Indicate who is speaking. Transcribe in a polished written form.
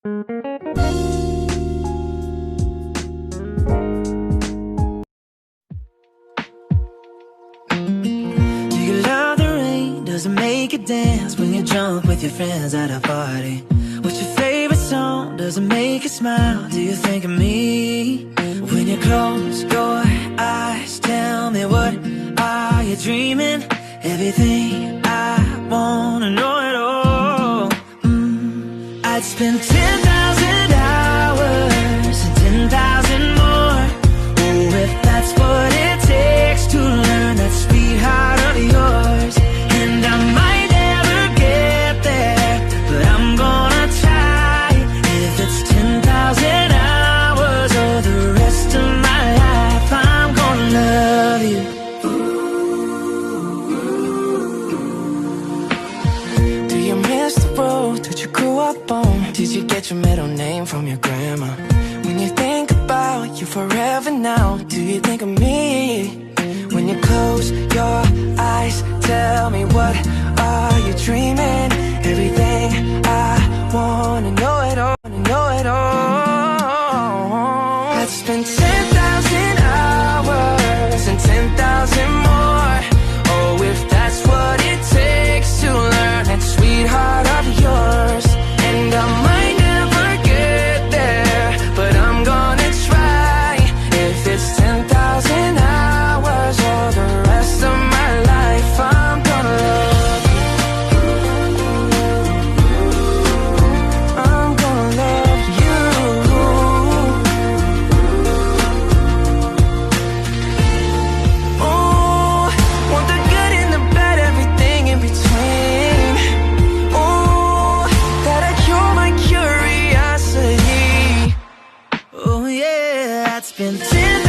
Speaker 1: Do you love the rain? Does it make you dance when you're drunk with your friends at a party? What's your favorite song? Does it make you smile? Do you think of me? When you close your eyes, tell me, what are you dreaming? Everything I wanna know it all. I'd spend 10,000 hours and 10,000 more. Oh, if that's what it takes to learn that sweet heart of yours. And I might never get there, but I'm gonna try. If it's 10,000 hours or the rest of my life, I'm gonna love you. Do you miss the road that you grew up on? Did you get your middle name from your grandma? When you think about you forever now, do you think of me? When you close your eyes, tell me, what are you dreaming? Everything I wanna know it all, know it all. I'd spend 10,000 hours and 10,000 more. Oh, if that's what it takes to learn that sweetheart of yours. And I might never get there, but I'm gonna try. If it's 10,000 hours or the rest of my life, I'm gonna love you. I'm gonna love you. Oh, want the good and the bad, everything in between. Oh, that'll cure my curiosity. Oh yeah, I'd spend 10